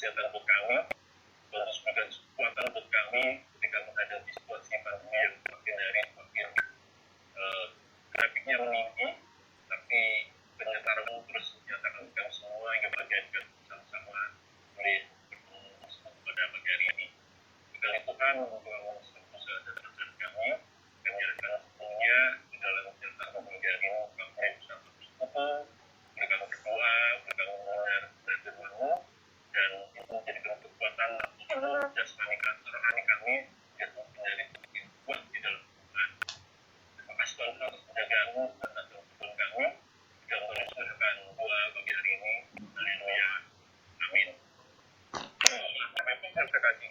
kesehatan untuk kami, dan memberikan kekuatan untuk kami ketika menghadapi situasi pandemi yang makin hari makin grafiknya meninggi, tapi ternyata remuk terus menyatakan kami semua yang berkaitan sama-sama boleh bertemu pada pagi hari ini. Dengan itu kan membangun usaha dan rencana kami akan sepenuhnya di dalam jangka pagi hari ini kami bisa berkumpul, mereka berdoa, mereka mendengar dan firman-Mu, dan itu menjadikan kekuatan jasmani rohani kami yang menjadi kuat di dalam Tuhan. Terima kasih Tuhan atas penjagaanmu dan atas dukungan kami yang menyusurkan doa bagi hari ini. Haleluya. Amin. Bapak Ibu yang terkasih,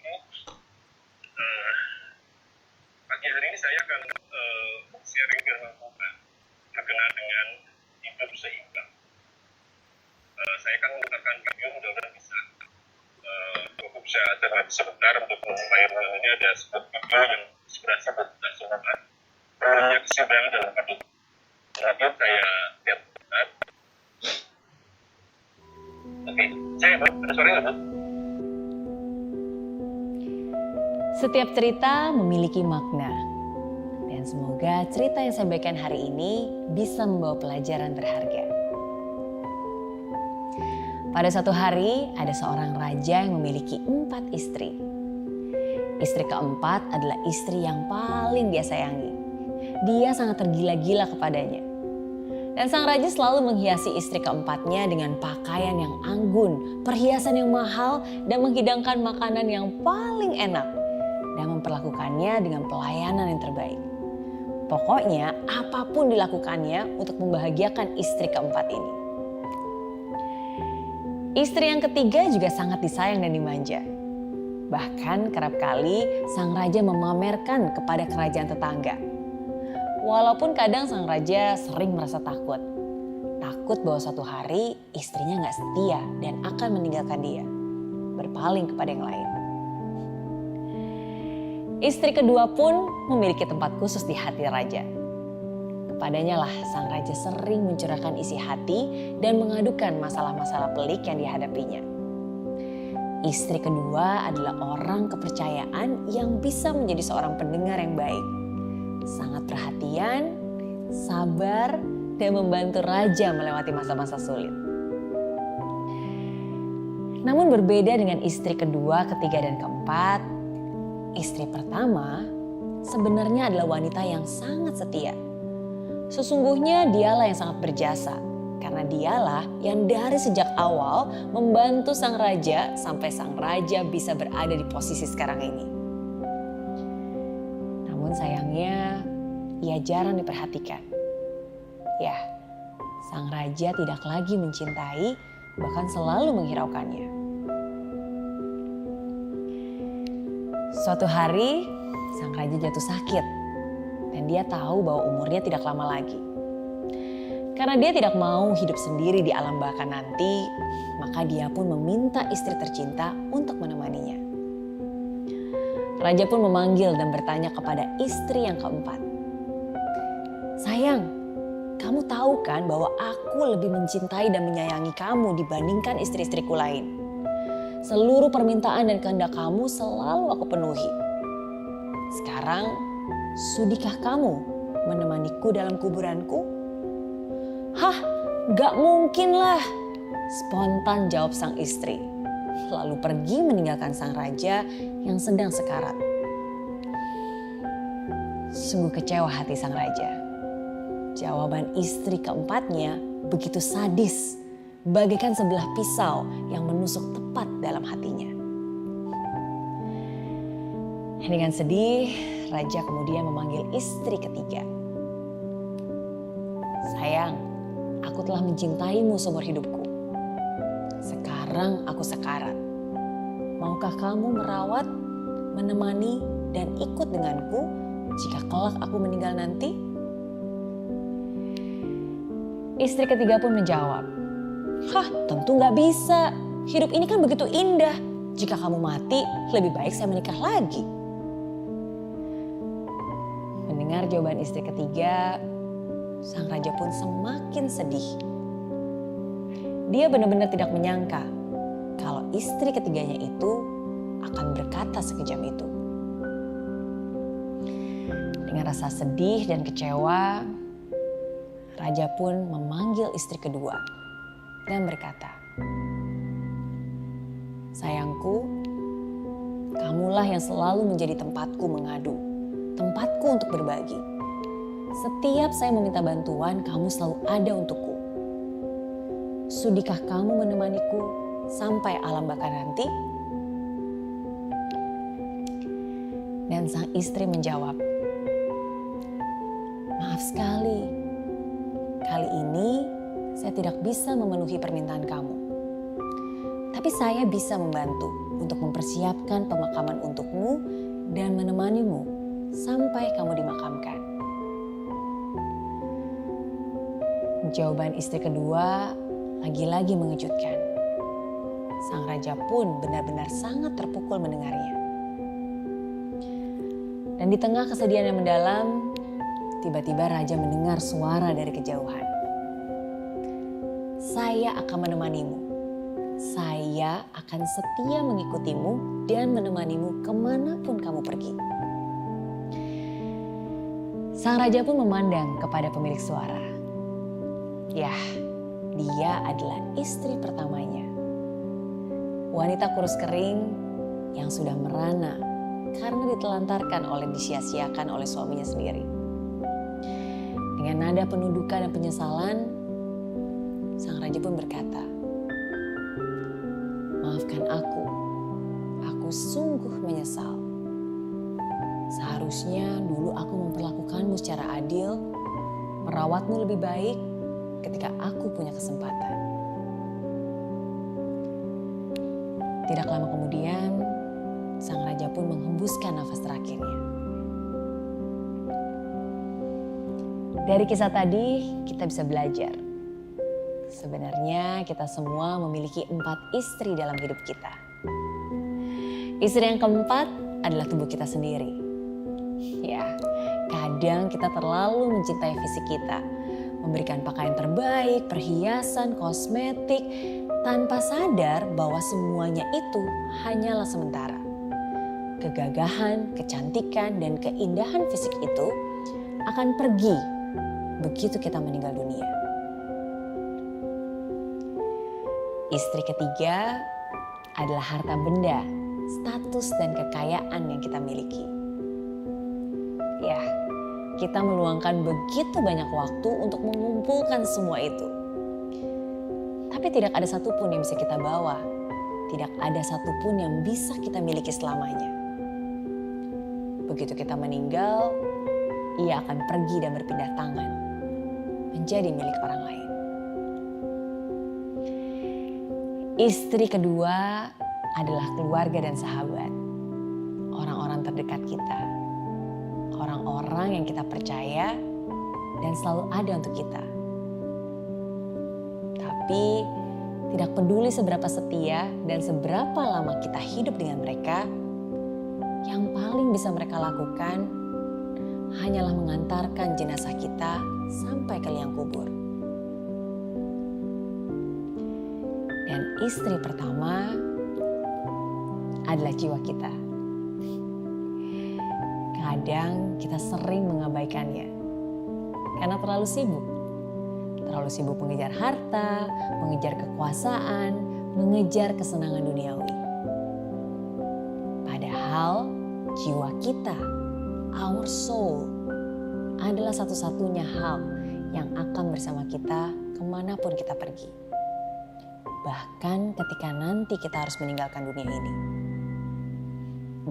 pagi hari ini saya akan sharing firman Tuhan berkenaan dengan hidup seimbang. Saya akan menggunakan video, mudah-mudahan bisa cukup bisa terlihat sebentar untuk memulai renungan ini. Ada sebuah video yang inspirasi buat kita semua, punya keseimbangan dalam hidup. Kemudian saya lihat sebentar. Oke, saya ada suara nggak, Bu? Setiap cerita memiliki makna. Dan semoga cerita yang saya bagikan hari ini bisa membawa pelajaran berharga. Pada suatu hari, ada seorang raja yang memiliki 4 istri. Istri keempat adalah istri yang paling dia sayangi. Dia sangat tergila-gila kepadanya. Dan sang raja selalu menghiasi istri keempatnya dengan pakaian yang anggun, perhiasan yang mahal, dan menghidangkan makanan yang paling enak. Dan memperlakukannya dengan pelayanan yang terbaik. Pokoknya apapun dilakukannya untuk membahagiakan istri keempat ini. Istri yang ketiga juga sangat disayang dan dimanja. Bahkan kerap kali sang raja memamerkan kepada kerajaan tetangga. Walaupun kadang sang raja sering merasa takut. Takut bahwa suatu hari istrinya gak setia dan akan meninggalkan dia. Berpaling kepada yang lain. Istri kedua pun memiliki tempat khusus di hati raja. Kepadanya lah sang raja sering mencurahkan isi hati dan mengadukan masalah-masalah pelik yang dihadapinya. Istri kedua adalah orang kepercayaan yang bisa menjadi seorang pendengar yang baik. Sangat perhatian, sabar, dan membantu raja melewati masa-masa sulit. Namun berbeda dengan istri kedua, ketiga, dan keempat, istri pertama sebenarnya adalah wanita yang sangat setia. Sesungguhnya dialah yang sangat berjasa, karena dialah yang dari sejak awal membantu sang raja sampai sang raja bisa berada di posisi sekarang ini. Namun sayangnya ia jarang diperhatikan. Ya, sang raja tidak lagi mencintai, bahkan selalu menghiraukannya. Suatu hari sang raja jatuh sakit. Dan dia tahu bahwa umurnya tidak lama lagi. Karena dia tidak mau hidup sendiri di alam baka nanti, maka dia pun meminta istri tercinta untuk menemaninya. Raja pun memanggil dan bertanya kepada istri yang keempat. Sayang, kamu tahu kan bahwa aku lebih mencintai dan menyayangi kamu dibandingkan istri-istriku lain. Seluruh permintaan dan kehendak kamu selalu aku penuhi. Sekarang, sudikah kamu menemaniku dalam kuburanku? Hah, gak mungkin lah, spontan jawab sang istri. Lalu pergi meninggalkan sang raja yang sedang sekarat. Sungguh kecewa hati sang raja. Jawaban istri keempatnya begitu sadis, bagaikan sebelah pisau yang menusuk tepat dalam hatinya. Dengan sedih, raja kemudian memanggil istri ketiga. Sayang, aku telah mencintaimu seumur hidupku. Sekarang aku sekarat. Maukah kamu merawat, menemani, dan ikut denganku jika kelak aku meninggal nanti? Istri ketiga pun menjawab, hah, tentu gak bisa. Hidup ini kan begitu indah. Jika kamu mati, lebih baik saya menikah lagi. Mendengar jawaban istri ketiga, sang raja pun semakin sedih. Dia benar-benar tidak menyangka kalau istri ketiganya itu akan berkata sekejam itu. Dengan rasa sedih dan kecewa, raja pun memanggil istri kedua dan berkata, "Sayangku, kamulah yang selalu menjadi tempatku mengadu, tempatku untuk berbagi. Setiap saya meminta bantuan, kamu selalu ada untukku. Sudikah kamu menemaniku sampai alam baka nanti?" Dan sang istri menjawab, "Maaf sekali, kali ini saya tidak bisa memenuhi permintaan kamu. Tapi saya bisa membantu untuk mempersiapkan pemakaman untukmu dan menemanimu sampai kamu dimakamkan." Jawaban istri kedua lagi-lagi mengejutkan. Sang raja pun benar-benar sangat terpukul mendengarnya. Dan di tengah kesedihan yang mendalam, tiba-tiba raja mendengar suara dari kejauhan. "Saya akan menemanimu. Saya akan setia mengikutimu dan menemanimu kemanapun kamu pergi." Sang raja pun memandang kepada pemilik suara. Yah, dia adalah istri pertamanya. Wanita kurus kering yang sudah merana karena ditelantarkan oleh disia-siakan oleh suaminya sendiri. Dengan nada penuh duka dan penyesalan, sang raja pun berkata, "Maafkan aku sungguh menyesal. Seharusnya dulu aku memperlakukanmu secara adil, merawatmu lebih baik ketika aku punya kesempatan." Tidak lama kemudian, sang raja pun menghembuskan nafas terakhirnya. Dari kisah tadi kita bisa belajar. Sebenarnya kita semua memiliki 4 istri dalam hidup kita. Istri yang keempat adalah tubuh kita sendiri. Ya, kadang kita terlalu mencintai fisik kita, memberikan pakaian terbaik, perhiasan, kosmetik, tanpa sadar bahwa semuanya itu hanyalah sementara. Kegagahan, kecantikan, dan keindahan fisik itu akan pergi begitu kita meninggal dunia. Istri ketiga adalah harta benda, status, dan kekayaan yang kita miliki. Ya, kita meluangkan begitu banyak waktu untuk mengumpulkan semua itu. Tapi tidak ada satupun yang bisa kita bawa. Tidak ada satupun yang bisa kita miliki selamanya. Begitu kita meninggal, ia akan pergi dan berpindah tangan, menjadi milik orang lain. Istri kedua adalah keluarga dan sahabat. Orang-orang terdekat kita. Orang-orang yang kita percaya dan selalu ada untuk kita. Tapi tidak peduli seberapa setia dan seberapa lama kita hidup dengan mereka, yang paling bisa mereka lakukan hanyalah mengantarkan jenazah kita sampai ke liang kubur. Dan istri pertama adalah jiwa kita. Kadang kita sering mengabaikannya karena terlalu sibuk. Terlalu sibuk mengejar harta, mengejar kekuasaan, mengejar kesenangan duniawi. Padahal jiwa kita, our soul, adalah satu-satunya hal yang akan bersama kita kemanapun kita pergi. Bahkan ketika nanti kita harus meninggalkan dunia ini.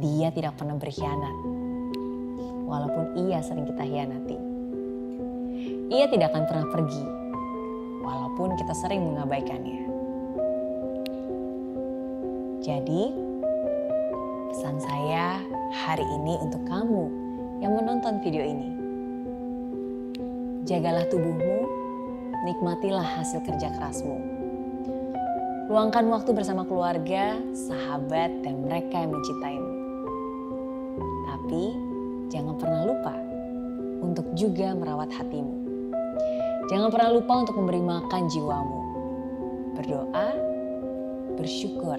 Dia tidak pernah berkhianat, walaupun ia sering kita hianati. Ia tidak akan pernah pergi, walaupun kita sering mengabaikannya. Jadi, pesan saya hari ini untuk kamu yang menonton video ini. Jagalah tubuhmu, nikmatilah hasil kerja kerasmu. Luangkan waktu bersama keluarga, sahabat, dan mereka yang mencintaimu. Tapi jangan pernah lupa untuk juga merawat hatimu. Jangan pernah lupa untuk memberi makan jiwamu. Berdoa, bersyukur.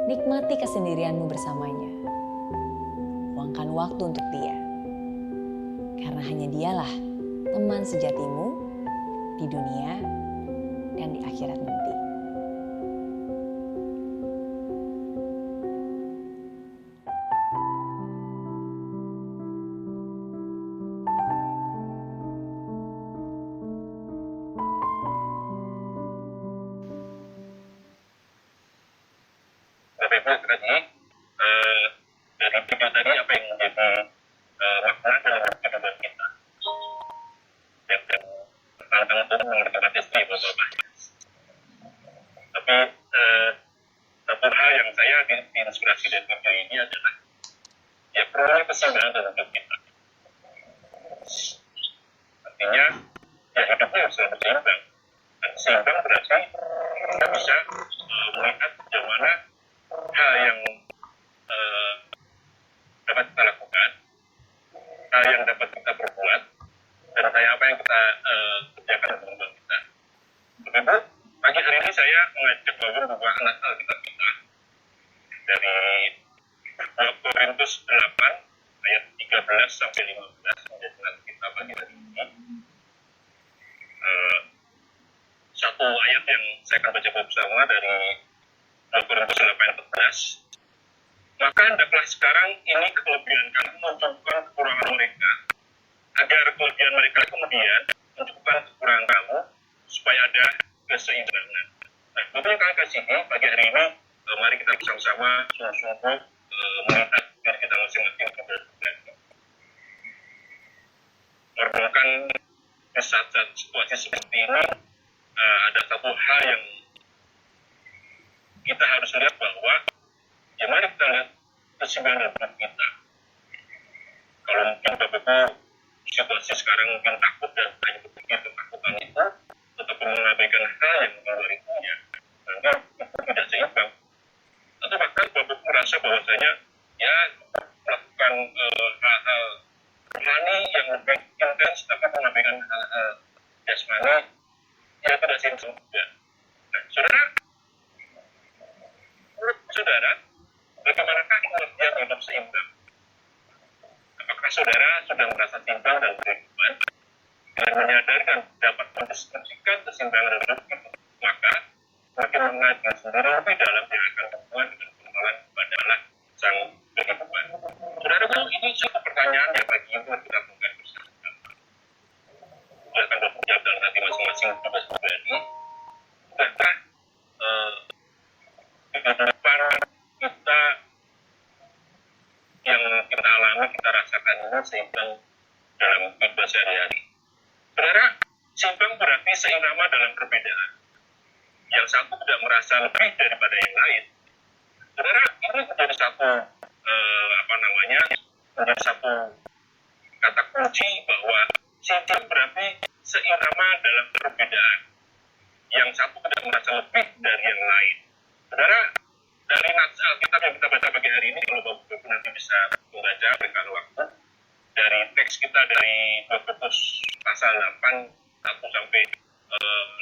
Nikmati kesendirianmu bersamanya. Luangkan waktu untuk dia. Karena hanya dialah teman sejatimu di dunia dan di akhirat nanti. Bapak Ibu tadi dari video tadi apa yang menjadi makna dalam kehidupan kita dan tentang itu mengenai istri Bapak. Tapi satu hal yang saya diinspirasi dari video ini adalah ya perlunya keseimbangan dalam hidup kita. Artinya ya hidupnya harus selalu seimbang. Dan seimbang berarti kita bisa melihat bagaimana hal yang dapat kita lakukan, hal yang dapat kita perbuat, dan kayak apa yang kita kerjakan dalam hidup kita. Bapak, pagi hari ini saya mengajak Bapak membuka anak Alkitab kita dari 2 Korintus 8 ayat 13 sampai 15 menjadi anak kita pagi hari ini. Satu ayat yang saya akan baca bersama dari 2 Korintus 8 ayat 14. Maka hendaklah sekarang ini kelebihan kamu menunjukkan kekurangan mereka, agar kelebihan mereka kemudian menunjukkan kekurangan kamu, supaya ada keseimbangan. Nah, Bapak yang kalian kasihi, pagi hari ini, mari kita bersama-sama sungguh-sungguh melihat diri kita masing-masing keberadaan. Merenungkan di saat-saat situasi seperti ini, ada satu hal yang kita harus lihat bahwa ya mari kita lihat keseimbangan dalam kita. Kalau mungkin Bapak situasi sekarang mungkin takut dan hanya berpikir ketakutan itu, tetapi mengabaikan hal yang di luar itu ya, maka itu tidak seimbang. Atau bahkan Bapak merasa bahwasanya ya melakukan hal-hal rohani yang lebih intens, tapi mengabaikan hal-hal jasmani, ya tidak seimbang juga. Nah, saudara, menurut saudara, bagaimanakah pengertian hidup seimbang? Apakah saudara sudah merasa seimbang dalam kehidupan dan menyadari dan dapat mendiskusikan keseimbangan dalam hidup itu? Maka semakin mengaji sendiri lebih dalam yang akan hubungan dengan pengenalan kepada Allah sang kehidupan. Saudara, ini satu pertanyaan yang bagi ibu kita lakukan bersama-sama. Silakan menjawab dalam hati masing-masing tugas pribadi. Sudahkah kehidupan kita yang kita alami, kita rasakan ini seimbang dalam kehidupan sehari-hari? Saudara, seimbang berarti seirama dalam perbedaan. Yang satu tidak merasa lebih daripada yang lain. Saudara, ini menjadi satu menjadi satu kata kunci bahwa seimbang berarti seirama dalam perbedaan. Yang satu tidak merasa lebih dari yang lain. Saudara, dari nats Alkitab yang kita baca pagi hari ini, kalau Bapak nanti bisa membaca berikan waktu, dari teks kita dari 2 Korintus pasal 8 1 sampai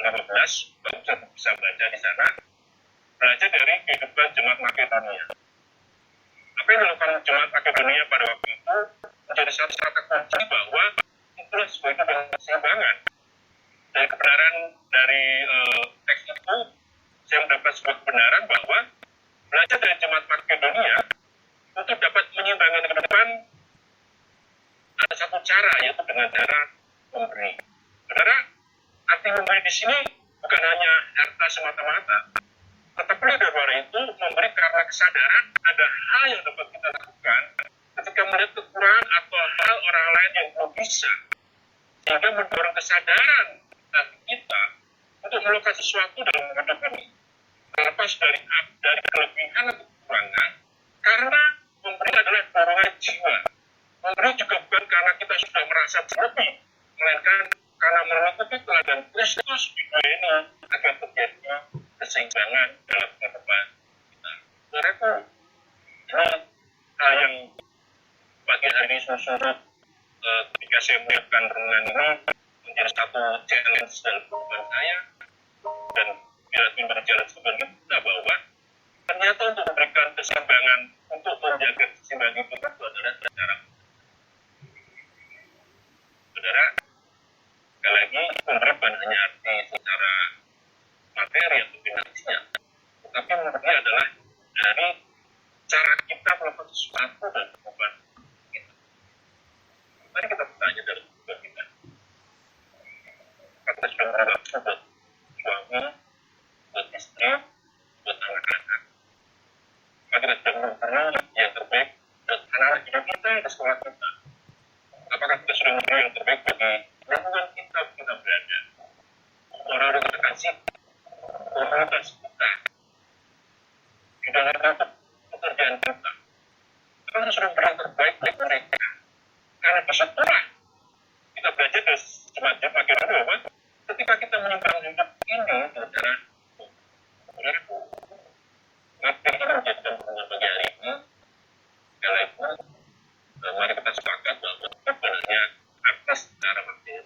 15, Bapak bisa baca di sana. Belajar dari kehidupan jemaat Makedonia. Apa yang dilakukan jemaat Makedonia pada waktu itu menjadi satu kata kunci bahwa itulah sebuah hidup yang keseimbangan. Dari kebenaran dari teks itu, saya mendapat sebuah kebenaran bahwa belajar dari jemaat Makedonia untuk dapat menyimbangkan kehidupan ada satu cara, yaitu dengan cara memberi. Saudara, arti memberi di sini bukan hanya harta semata-mata, tetapi di luar itu memberi karena kesadaran ada hal yang dapat kita lakukan ketika melihat kekurangan atau hal orang lain yang belum bisa, sehingga mendorong kesadaran hati kita untuk melakukan sesuatu dalam hidup ini, terlepas dari kelebihan atau kekurangan, karena memberi adalah dorongan jiwa. Memberi juga bukan karena kita sudah merasa berlebih, melainkan karena mengikuti teladan Kristus di dunia ini akan terjadi keseimbangan dalam kehidupan kita. Saudaraku, ini hal yang pagi hari ini sungguh ketika saya menyiapkan renungan ini menjadi satu challenge dalam kehidupan saya, dan Pidato berjalan sebagai kita bahwa ternyata untuk memberikan keseimbangan, untuk menjaga keseimbangan itu adalah cara. Saudara, sekali lagi memberi bukan hanya arti secara materi atau finansial, tetapi memberi adalah dari cara kita melakukan sesuatu dan beban kita. Mari kita bertanya dalam kehidupan kita. Kita sudah berubah buat suami, buat istri, buat anak-anak. Maka kita sudah memberi yang terbaik dan anak-anak hidup kita di sekolah kita. Apakah kita sudah memberi yang terbaik bagi lingkungan kita berada? Orang-orang kita kasih, komunitas kita, di dalam pekerjaan kita. Apakah kita sudah memberi yang terbaik bagi mereka? Karena disitulah kita belajar dari semacam akhirnya bahwa ketika kita menyimpang hidup ini, saudara, materi yang menjadikan hubungan bagi hari ini, sekali lagi, mari kita sepakat bahwa sebenarnya artis secara materi,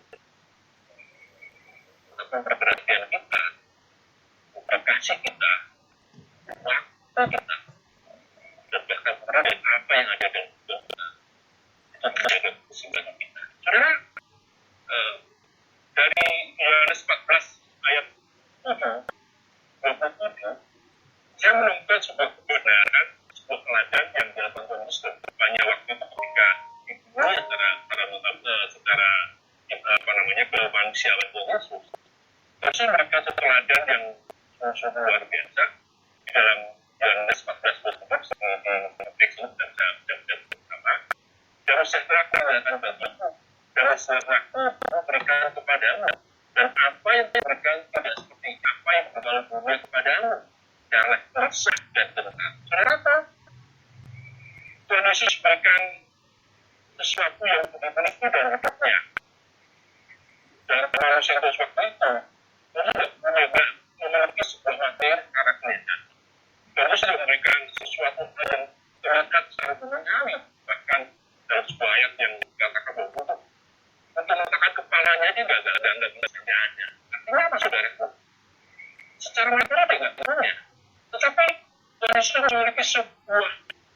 tapi perhatian kita, kasih kita, waktu kita, dan bahkan berada apa yang ada dalam hidup kita, itu menjaga keseimbangan kita. Saudara, dari Yohanes 14 ayat 27, saya menemukan sebuah kebenaran, sebuah teladan yang dilakukan Tuhan Yesus banyak waktu itu ketika dibunuh secara kemanusiaan Tuhan Yesus. Terus mereka teladan yang sungguh luar biasa di dalam Yohanes 14 di teks dan jam pertama. Dan sejahtera akan bagimu, dan sejahtera berikan kepadamu, dan apa yang diberikan tidak seperti apa yang berbalu bumi kepadamu. Janganlah resah dan tenang. Saudara apa? Tuhan Yesus berikan sesuatu yang begitu dalam hidupnya. Dalam manusia itu waktu itu, Tuhan juga memiliki sebuah materi karakternya. Tuhan Yesus memberikan sesuatu yang terangkat secara mengalami. Bahkan dalam sebuah ayat yang dikatakan bahwa untuk meletakkan kepalanya dia nggak ada. Artinya apa, saudara? Secara materi dia nggak punya. Tetapi Tuhan Yesus memiliki sebuah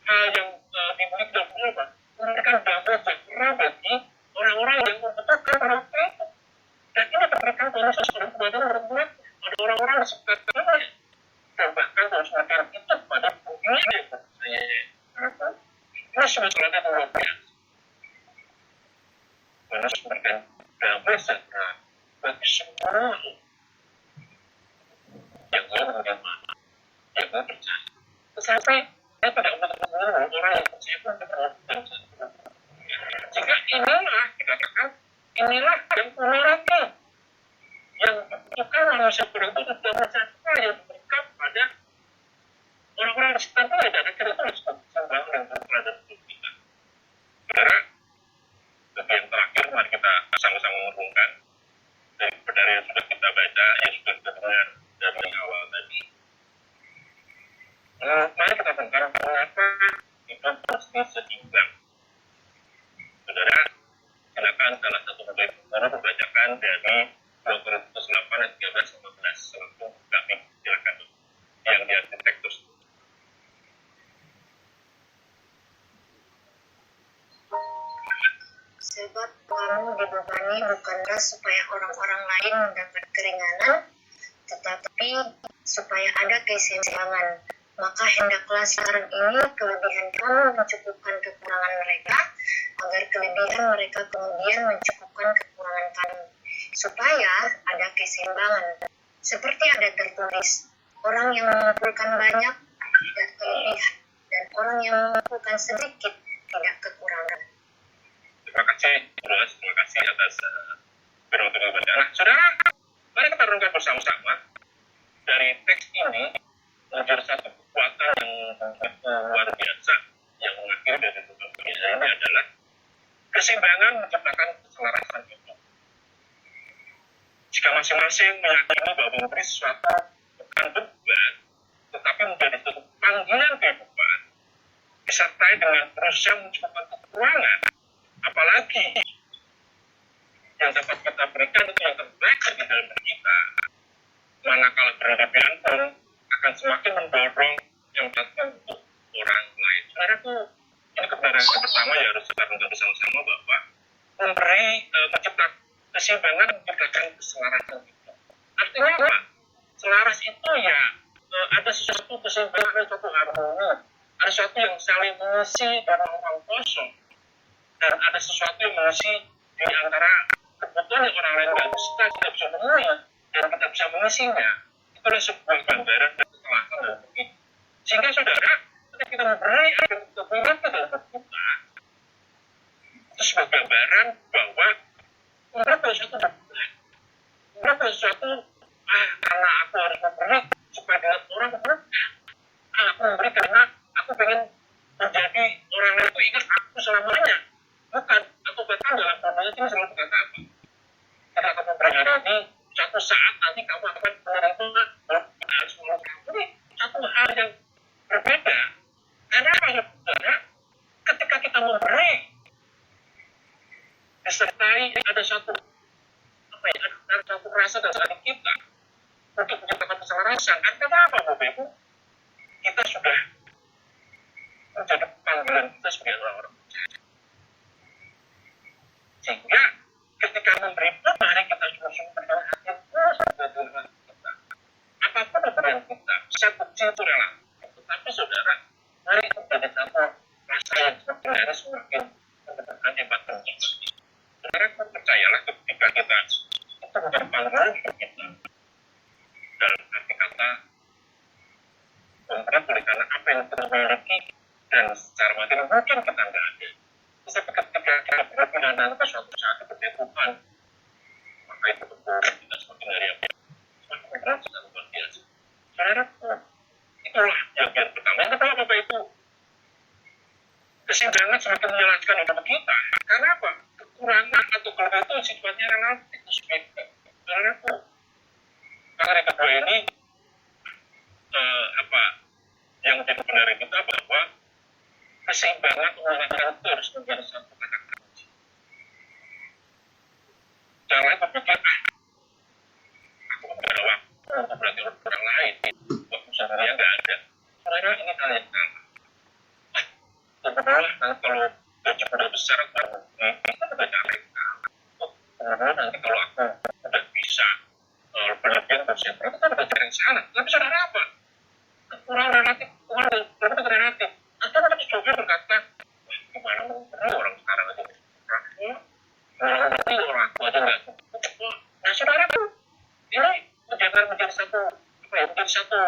hal yang dimiliki dalam jiwa, memberikan damai sejahtera bagi orang-orang yang membutuhkan waktu itu. Dan ini diberikan Tuhan Yesus kepada orang-orang, ada orang-orang di sekitarnya. Dan bahkan Tuhan Yesus memberikan itu kepada dunia yang percaya. Ini sebuah teladan yang luar biasa. Tuhan Yesus memberikan damai sejahtera bagi semua yang beragama, yang percaya. Tetapi saya tidak membunuh orang yang percaya pun beragama. Jika inilah dikatakan, inilah yang memiliki yang bukan manusia beruntung dan manusia yang diberikan pada orang-orang di sekitar kita dan akhirnya itu harus membangun dan berpelajar hidup kita. Saudara, bagian terakhir mari kita sama-sama merenungkan dari yang sudah kita baca, yang sudah kita dengar dari awal tadi. Mari kita tentang mengapa hidup mesti seimbang. Saudara, silakan salah satu baik guru membacakan dari 2 Korintus 8 ayat 13-15. Selalu kami silakan yang di teks tersebut. Sebab kamu dibebani bukanlah supaya orang-orang lain mendapat keringanan, tetapi supaya ada keseimbangan. Maka hendaklah sekarang ini kelebihan kamu mencukupkan kekurangan mereka, agar kelebihan mereka kemudian mencukupkan kekurangan kamu, supaya ada keseimbangan. Seperti ada tertulis, orang yang mengumpulkan banyak tidak kelebihan, dan orang yang mengumpulkan sedikit tidak kekurangan. Terima kasih, terima kasih atas firman Tuhan baca. Nah, saudara, mari kita renungkan bersama-sama dari teks ini menjadi satu kekuatan yang luar biasa yang mengakhiri dari Tuhan ini adalah keseimbangan menciptakan keselarasan hidup. Jika masing-masing meyakini bahwa memberi sesuatu bukan beban, tetapi menjadi satu panggilan kehidupan, disertai dengan berusaha menciptakan kekurangan, apalagi yang dapat kita berikan itu yang terbaik di dalam diri kita, manakala berlebihan pun akan semakin mendorong yang satu untuk orang lain. Saudaraku, ini kebenaran yang pertama ya harus kita renungkan bersama-sama bahwa menciptakan keseimbangan, menciptakan keselarasan itu. Artinya apa? Selaras itu ya ada sesuatu keseimbangan, ada sesuatu harmoni, ada sesuatu yang saling mengisi dalam orang kosong, dan ada sesuatu yang mengisi di antara kebutuhan yang orang lain tidak bisa memenuhi dan kita bisa mengisinya. Itu adalah sebuah gambaran dan kesalahan dan begitu. Sehingga saudara, ketika kita memberi apa yang kita miliki dalam kita, itu sebuah gambaran bahwa memberi sesuatu berbuat, memberi sesuatu karena aku harus memberi supaya dilihat orang berkah. Aku memberi karena aku pengen menjadi orang lain itu ingat aku selamanya. Bukan, aku bahkan dalam dunia ini selalu berkata apa? Ketika kamu memberi hari ini, suatu saat nanti kamu akan menerima harus ini satu hal yang berbeda. Karena apa ya, saudara? Ketika kita memberi, disertai ada satu ada satu rasa dalam hati kita untuk menciptakan keselarasan. Artinya apa, Bapak Ibu? Kita sudah menjadi panggilan kita sebagai orang-orang percaya. Sehingga ketika memberi pun, mari kita sungguh-sungguh berdoa hati kita. Apapun pemberian kita, saya benci itu relatif. Tetapi saudara, mari itu menjadi satu rasa yang semakin hari semakin mendatangkan hebat kita. Saudara, percayalah ketika kita itu menjadi panggilan kita. Dalam arti kata, memberi boleh karena apa yang kita miliki dan secara materi mungkin kita nggak ada. Tapi ketika kita berpindah ke suatu saat seperti Tuhan, maka itu betul kita semakin hari apa? Semakin berat dan luar biasa. Saudara, itulah yang pertama. Yang kedua, Bapak Ibu, keseimbangan semakin menjelaskan hidup kita. Karena apa? Kekurangan atau kelebihan itu sifatnya relatif, itu subjektif. Saudara, karena kedua ini yang menjadi benar kita bahwa keseimbangan mengenai itu harus menjadi satu kata kunci. Jangan berpikir aku tidak ada waktu untuk berarti orang lain, waktu sendiri nggak ada. Saudara, ini hal yang salah. Kebetulan kalau gaji udah besar kita udah capek. Kemudian nanti kalau aku udah bisa berlebihan bersih, itu kan udah cari yang salah. Tapi saudara apa? Kekurangan relatif, kekurangan relatif. Atau nanti juga berkata, gimana memberi orang sekarang aja orang ngerti orang tua aja nggak. Nah saudara tuh, ini menjadi satu menjadi satu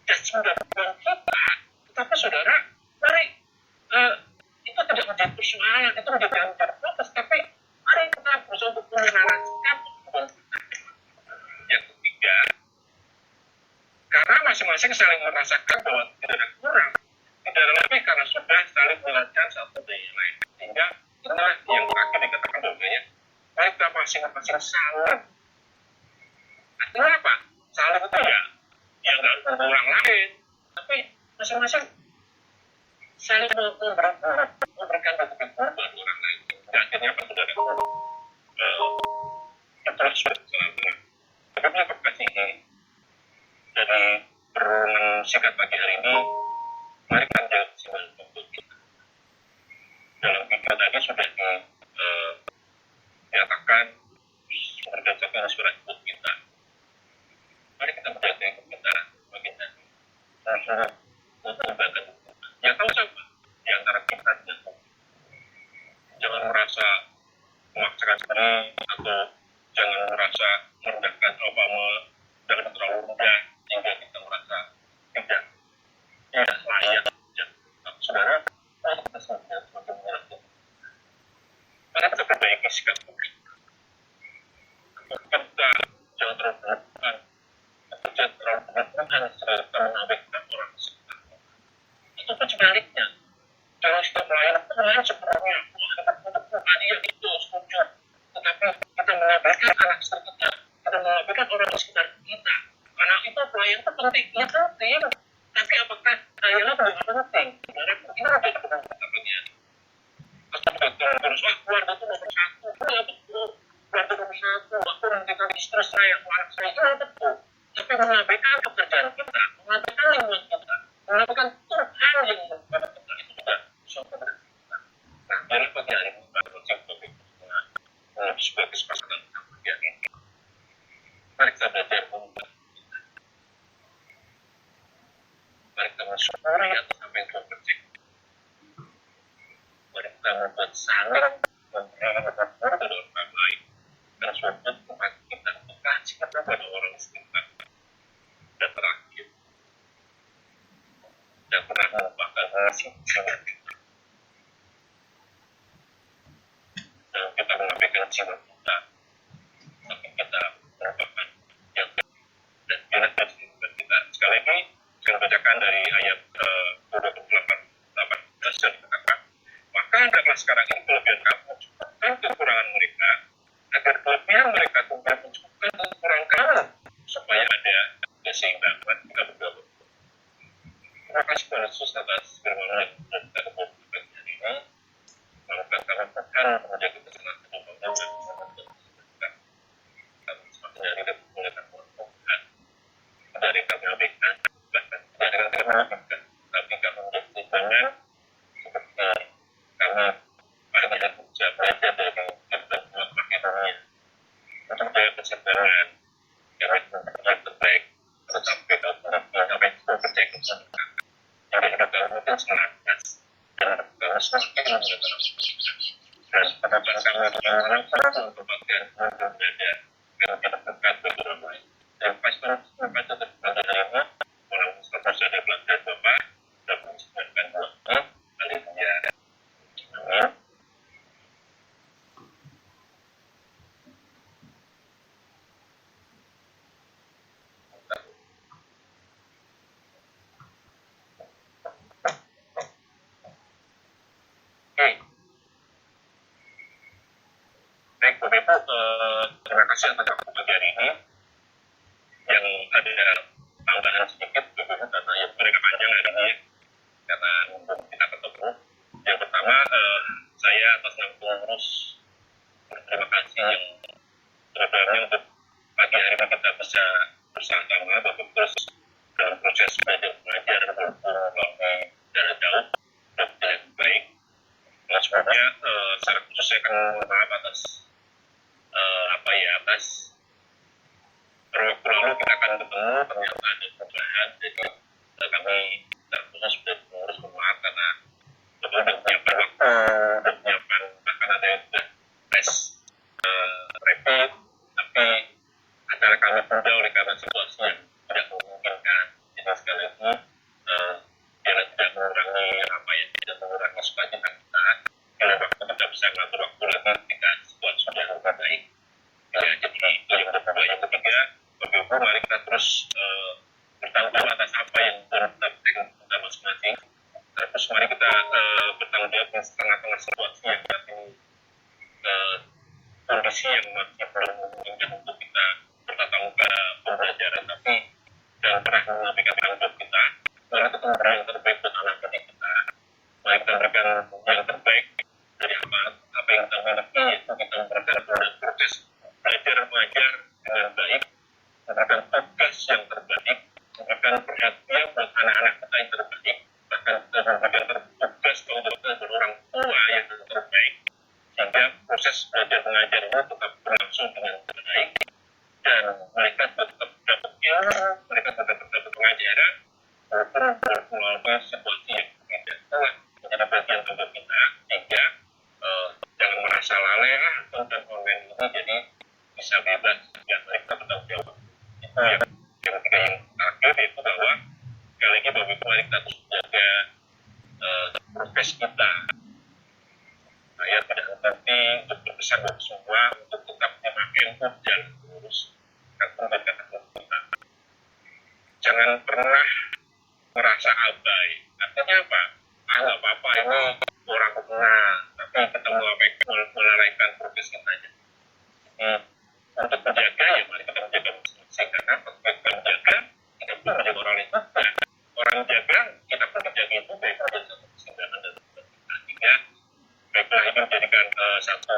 judgment dari Tuhan kita. Tetapi saudara, mari itu tidak menjadi persoalan, itu menjadi protes. Tapi mari kita berusaha untuk menarasikan Tuhan kita. Yang ketiga, karena masing-masing saling merasakan bahwa tidak ada kurang, tidak ada lebih karena sudah saling belajar satu dari lain. Sehingga inilah yang terakhir dikatakan bahwanya mari kita masing-masing saling. Artinya apa? Saling itu ya nggak ada orang lain, tapi masing-masing saling memberikan dukungan buat orang lain. Dan akhirnya apa sudah ada terus berjalan. Tapi apakah sih dari perundang singkat pagi hari ini, mari kita jawab kesimpulan untuk kita. Dalam video tadi sudah dinyatakan berdasarkan surat hidup kita. Mari kita menjaga hidup kita bagi tadi. Untuk membangun yang tahu siapa di antara kita dan jangan merasa memaksakan sendiri atau jangan merasa merendahkan jangan terlalu rendah sehingga kita merasa tidak layak. Saudara, kita semakin menyerahkan. Mari kita perbaiki sikap kita. Kita jangan terlalu berlebihan, jangan terlalu berlebihan serta mengabaikan orang sekitar. Itu pun sebaliknya. Jangan kita melayani sepenuhnya. Yang itu setuju. Tetapi kita mengabaikan anak sekitar kita, kita mengabaikan orang di sekitar kita. Karena itu pelayan itu penting. kita mensyukuri atas apa yang Tuhan kerjakan. Mari kita membuat saling memberi kepada orang lain dan suatu tempat kita mengkaji kepada orang sekitar. Dan terakhir, dan pernah melupakan nasib jiwa kita. Dan kita mengabaikan jiwa kita, tapi kita melupakan yang dan jelas kita. Sekali lagi, saya bacakan dari ayat 28 yang dikatakan, maka hendaklah sekarang ini kelebihan kamu mencukupkan kekurangan mereka, agar kelebihan mereka juga mencukupkan kekurangan kamu, supaya ada keseimbangan kita berdua. Terima kasih Tuhan Yesus atas firman yang kita dapat pagi hari ini. Semoga kami Tuhan menjaga kesenangan hidup dan kami semakin hari dan menggunakan Tuhan. Dari kami abaikan, bahkan dari kami abaikan, tapi kami menjadi timbangan seperti kami paling tidak bisa belajar dari kehidupan Tuhan pakai dunia untuk menjaga keseimbangan kami yang terbaik sampai kami percaya kepada yang hidup kami mungkin semangat dan kami semakin menggunakan dan harapan kami yang menangkap untuk bagian untuk belajar yang kita dekat bagi orang lain. Terima kasih atas pada hari ini. Orang Mustafa sudah belajar Bapak dan mengucapkan doa. Haleluya. Amin. Oke. Baik, Bapak Ibu, terima kasih atas waktu pagi hari ini. Yang ada tambahan sedikit karena yang mereka panjang hari ini karena kita ketemu. Yang pertama saya atas nama pengurus berterima kasih yang sebenarnya untuk pagi hari ini kita bisa bersama Bapak terus dalam proses belajar mengajar melalui jarak jauh dan yang baik. Nah, sebenarnya secara khusus saya akan mohon maaf atas atas waktu lalu kita akan ketemu ternyata ada perubahan, jadi kami terkhusus sudah mengurus maaf karena betul sudah menyiapkan waktu, sudah menyiapkan bahkan ada yang sudah tes rapid, tapi acara kami tunda oleh karena situasi yang tidak memungkinkan. Jadi sekali lagi jangan tidak mengurangi tidak mengurangi sukacita kita. Kalau waktu kita bisa mengatur waktu lagi ketika situasi sudah lebih baik. Ya, jadi itu yang kedua. Yang ketiga, Bapak Ibu, mari kita terus bertanggung jawab atas apa yang kita pegang kita masing-masing. Terus mari kita bertanggung jawab di tengah-tengah situasi yang saat ini kondisi yang masih belum memungkinkan untuk kita bertatap muka pembelajaran, tapi jangan pernah mengabaikan tanggung jawab kita. Mari kita memberi yang terbaik buat anak didik kita. Mari kita berikan yang terbaik dari apa yang kita miliki, yaitu kita memberikan proses belajar mengajar dengan baik, memberikan tugas yang terbaik, memberikan perhatian buat anak-anak kita yang terbaik, bahkan kita memberikan tugas untuk orang tua yang terbaik, sehingga proses belajar mengajar itu tetap berlangsung dengan baik dan mereka tetap dapat ilmu, mereka tetap dapat pengajaran walaupun melalui situasi yang tidak telah menjadi bagian tugas kita, sehingga jangan merasa lalai tentang online ini, jadi bisa bebas dan mereka bertanggung jawab. Itu yang ketiga. Yang terakhir yaitu bahwa sekali lagi Bapak Ibu, mari kita terus menjaga progres kita. Saya tidak nanti untuk berpesan bagi semua untuk tetap memakai dan lurus kata-kata kita. Jangan pernah merasa abai. Artinya apa? Nggak apa-apa, ini orang kenal, tapi kita melalaikan progres kita aja. Untuk menjaga, ya mari kita menjaga masing-masing, karena ketika kita menjaga, kita pun menjaga orang lain juga. Orang jaga, kita pun menjaga itu baik pada satu kesenjangan dan sehingga baiklah ini menjadikan satu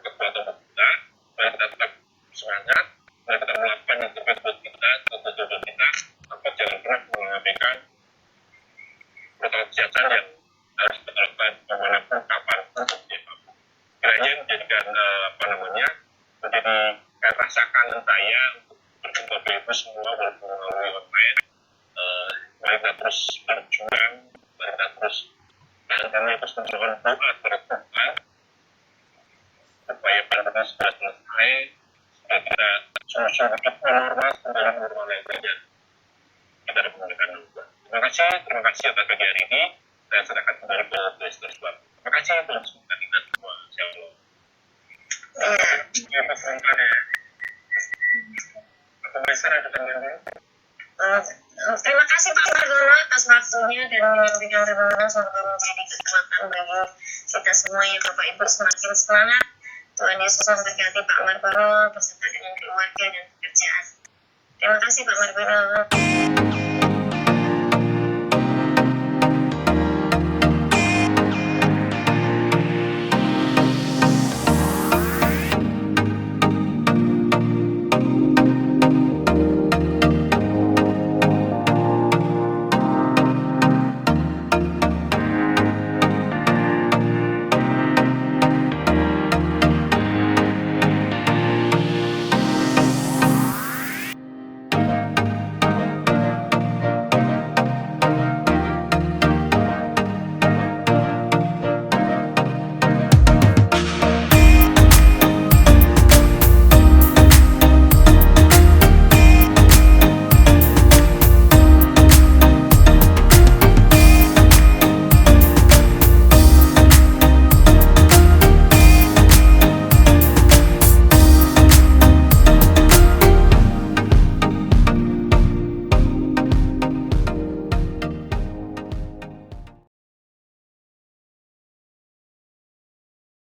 kekuatan untuk kita. Mari kita tetap semangat, mari kita melakukan yang terbaik buat kita, tujuan kita, tapi jangan pernah mengabaikan protokol kesehatan yang harus kita lakukan dimanapun, kapanpun, siapapun. Kiranya menjadikan menjadi rasa kangen saya untuk berjumpa Bapak Ibu semua walaupun melalui online. mari kita terus berjuang, mari kita terus mencoba doa kepada Tuhan supaya pandemi segera selesai, supaya kita sungguh-sungguh hidup normal kembali normal yang terjadi. Kita dapat memberikan doa. Terima kasih atas pagi hari ini. Saya serahkan kembali ke Kristus Tuhan. Terima kasih Tuhan semua kita semua. Shalom. Ya, Pak Sangkan ya. Pak Besar ada tanggapan? Terima kasih Pak Margono atas waktunya dan menyampaikan renungan, semoga menjadi kekuatan bagi kita semua ya Bapak Ibu, semakin semangat. Tuhan Yesus memberkati Pak Margono beserta dengan keluarga dan pekerjaan. Terima kasih Pak Margono.